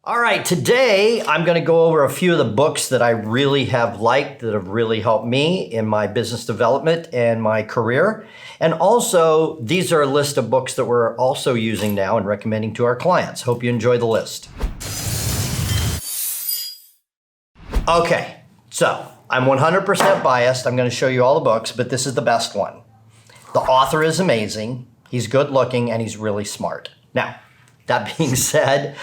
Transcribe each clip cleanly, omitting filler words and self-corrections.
All right, today I'm going to go over a few of the books that I really have liked, that have really helped me in my business development and my career. And also, these are a list of books that we're also using now and recommending to our clients. Hope you enjoy the list. Okay, so I'm 100% biased. I'm going to show you all the books, but this is the best one. The author is amazing. He's good looking and he's really smart. Now, that being said,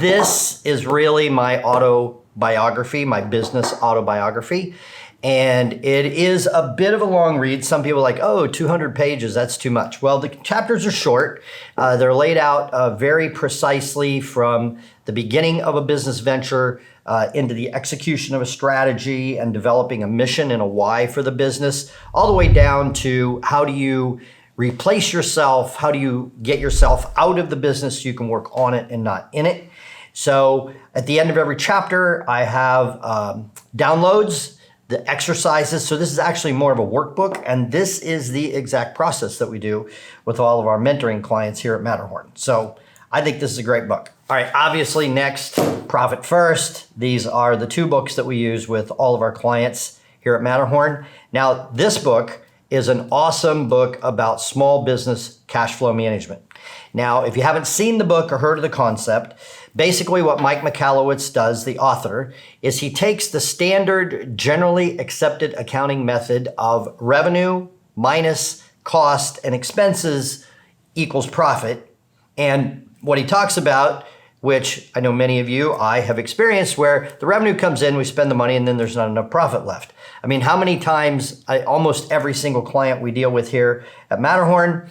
this is really my autobiography, my business autobiography. And it is a bit of a long read. Some people are like, oh, 200 pages, that's too much. Well, the chapters are short. They're laid out very precisely from the beginning of a business venture into the execution of a strategy and developing a mission and a why for the business, all the way down to how do you replace yourself, how do you get yourself out of the business so you can work on it and not in it. So at the end of every chapter, I have downloads, the exercises. So this is actually more of a workbook, and this is the exact process that we do with all of our mentoring clients here at Matterhorn. So I think this is a great book. All right, obviously next, Profit First. These are the two books that we use with all of our clients here at Matterhorn. Now, this book is an awesome book about small business cash flow management. Now, if you haven't seen the book or heard of the concept, basically what Mike Michalowicz does, the author, is he takes the standard generally accepted accounting method of revenue minus cost and expenses equals profit. And what he talks about, which I know many of you, I have experienced, where the revenue comes in, we spend the money, and then there's not enough profit left. I mean, how many times, almost every single client we deal with here at Matterhorn,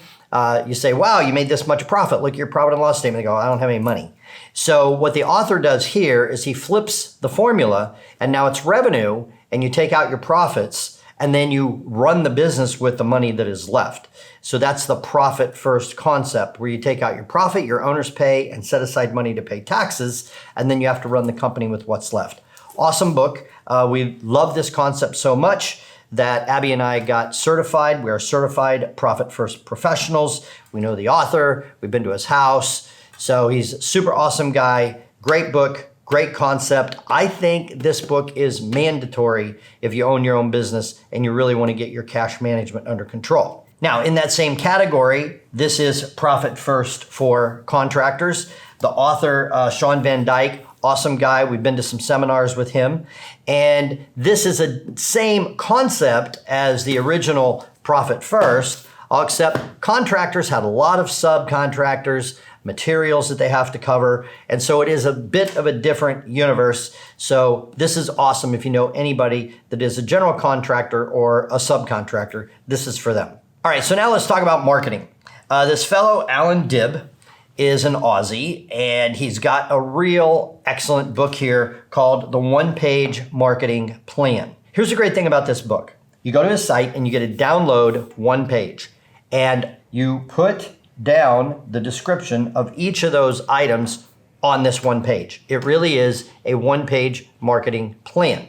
you say, wow, you made this much profit. Look at your profit and loss statement. They go, I don't have any money. So what the author does here is he flips the formula, and now it's revenue, and you take out your profits, and then you run the business with the money that is left. So that's the profit first concept, where you take out your profit, your owners pay, and set aside money to pay taxes, and then you have to run the company with what's left. Awesome book. We love this concept so much that Abby and I got certified. We are certified Profit First professionals. We know the author. We've been to his house. So he's a super awesome guy. Great book, great concept. I think this book is mandatory if you own your own business and you really want to get your cash management under control. Now, in that same category, this is Profit First for contractors. The author, Sean Van Dyke, awesome guy. We've been to some seminars with him. And this is a same concept as the original Profit First, except contractors had a lot of subcontractors, materials that they have to cover. And so it is a bit of a different universe. So this is awesome if you know anybody that is a general contractor or a subcontractor. This is for them. All right, so now let's talk about marketing. This fellow, Alan Dibb, is an Aussie, and he's got a real excellent book here called The One-Page Marketing Plan. Here's the great thing about this book. You go to his site and you get a download one page, and you put down the description of each of those items on this one page. It really is a one-page marketing plan.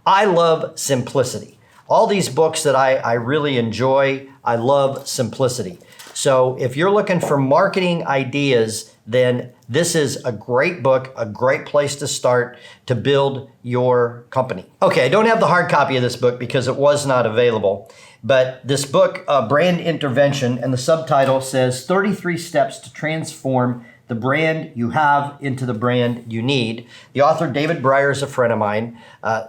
I love simplicity. All these books that I really enjoy, I love simplicity. So if you're looking for marketing ideas, then this is a great book, a great place to start to build your company. Okay, I don't have the hard copy of this book because it was not available, but this book, Brand Intervention, and the subtitle says 33 Steps to Transform the Brand You Have into the Brand You Need. The author, David Breyer, is a friend of mine,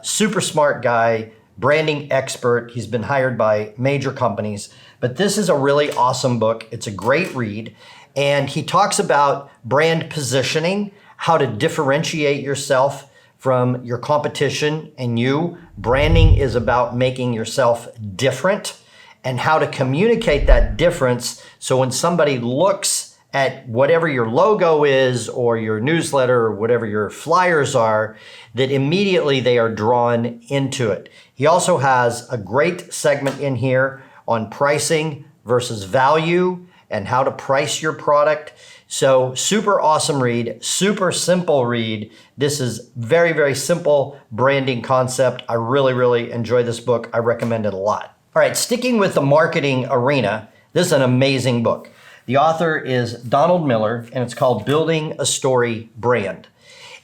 super smart guy, branding expert. He's been hired by major companies, but this is a really awesome book. It's a great read. And he talks about brand positioning, how to differentiate yourself from your competition and you. Branding is about making yourself different and how to communicate that difference. So when somebody looks at whatever your logo is or your newsletter or whatever your flyers are, that immediately they are drawn into it. He also has a great segment in here on pricing versus value and how to price your product. So super awesome read, super simple read. This is very, very simple branding concept. I really, really enjoy this book. I recommend it a lot. All right, sticking with the marketing arena, this is an amazing book. The author is Donald Miller, and it's called Building a Story Brand.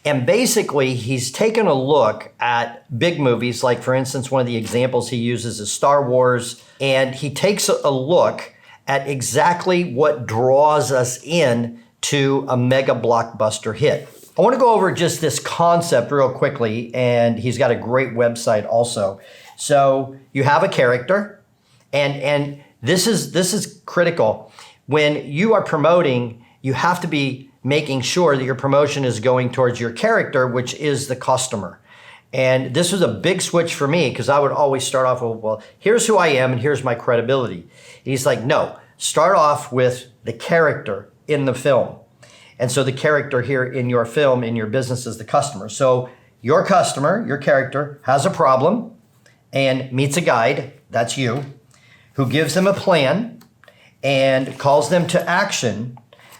And basically, he's taken a look at big movies, like, for instance, one of the examples he uses is Star Wars, and he takes a look at exactly what draws us in to a mega blockbuster hit. I want to go over just this concept real quickly, and he's got a great website also. So you have a character, and this is critical. When you are promoting, you have to be making sure that your promotion is going towards your character, which is the customer. And this was a big switch for me because I would always start off with, well, here's who I am and here's my credibility. He's like, no, start off with the character in the film. And so the character here in your film, in your business, is the customer. So your customer, your character, has a problem and meets a guide, that's you, who gives them a plan and calls them to action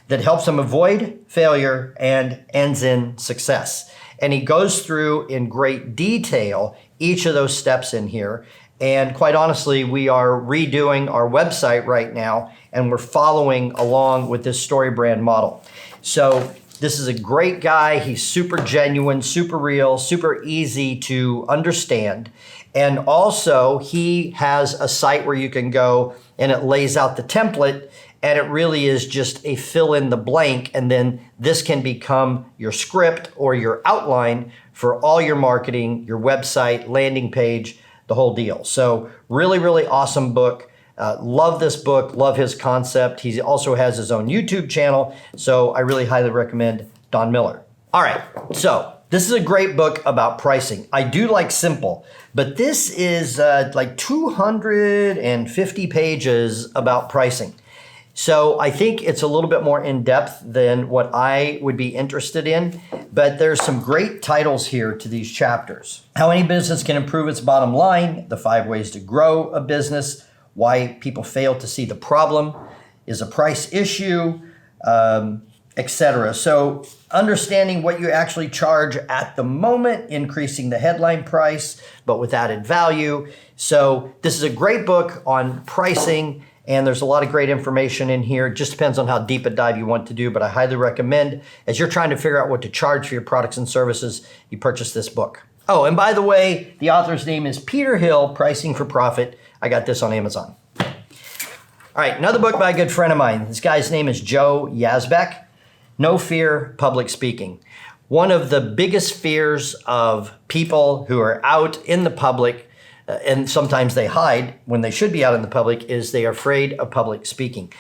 that helps them avoid failure and ends in success. And he goes through in great detail each of those steps in here. And quite honestly, we are redoing our website right now, and we're following along with this story brand model. So this is a great guy. He's super genuine, super real, super easy to understand. And also, he has a site where you can go and it lays out the template, and it really is just a fill in the blank. And then this can become your script or your outline for all your marketing, your website, landing page, the whole deal. So really, really awesome book. Love this book, love his concept. He also has his own YouTube channel. So I really highly recommend Don Miller. All right, so this is a great book about pricing. I do like simple, but this is like 250 pages about pricing. So I think it's a little bit more in depth than what I would be interested in, but there's some great titles here to these chapters. How any business can improve its bottom line, the 5 ways to grow a business, why people fail to see the problem, is a price issue, etc. So understanding what you actually charge at the moment, increasing the headline price, but with added value. So this is a great book on pricing, and there's a lot of great information in here. It just depends on how deep a dive you want to do, but I highly recommend, as you're trying to figure out what to charge for your products and services, you purchase this book. Oh, and by the way, the author's name is Peter Hill, Pricing for Profit. I got this on Amazon. All right, another book by a good friend of mine. This guy's name is Joe Yazbek, No Fear, Public Speaking. One of the biggest fears of people who are out in the public, and sometimes they hide when they should be out in the public, is they are afraid of public speaking.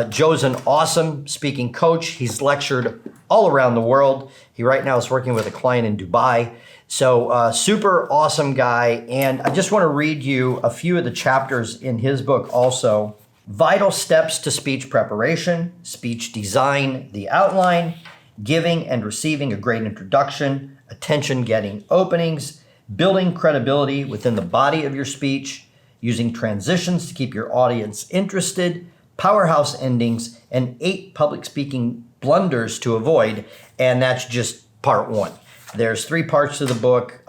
Joe's an awesome speaking coach. He's lectured all around the world. He right now is working with a client in Dubai. So super awesome guy. And I just want to read you a few of the chapters in his book also. Vital steps to speech preparation, speech design, the outline, giving and receiving a great introduction, attention-getting openings, building credibility within the body of your speech, using transitions to keep your audience interested, powerhouse endings, and 8 public speaking blunders to avoid. And that's just part 1. There's 3 parts to the book.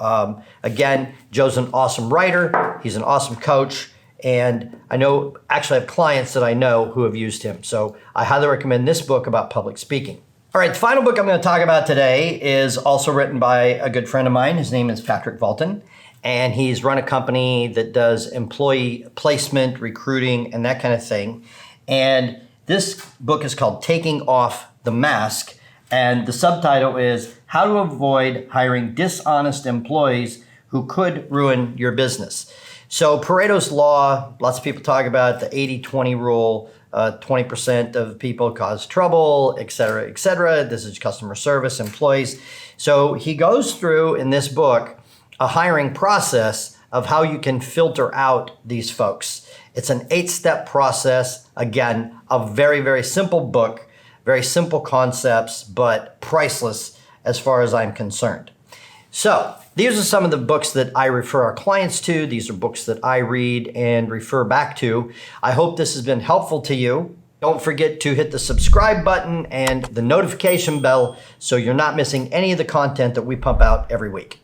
Again, Joe's an awesome writer. He's an awesome coach. And I know, actually I have clients that I know who have used him. So I highly recommend this book about public speaking. All right, the final book I'm going to talk about today is also written by a good friend of mine. His name is Patrick Vulton, and he's run a company that does employee placement, recruiting, and that kind of thing. And this book is called Taking Off the Mask, and the subtitle is How to Avoid Hiring Dishonest Employees Who Could Ruin Your Business. So Pareto's Law, lots of people talk about the 80-20 rule. 20% of people cause trouble, et cetera, et cetera. This is customer service, employees. So he goes through in this book a hiring process of how you can filter out these folks. It's an 8-step process. Again, a very, very simple book, very simple concepts, but priceless as far as I'm concerned. So these are some of the books that I refer our clients to. These are books that I read and refer back to. I hope this has been helpful to you. Don't forget to hit the subscribe button and the notification bell so you're not missing any of the content that we pump out every week.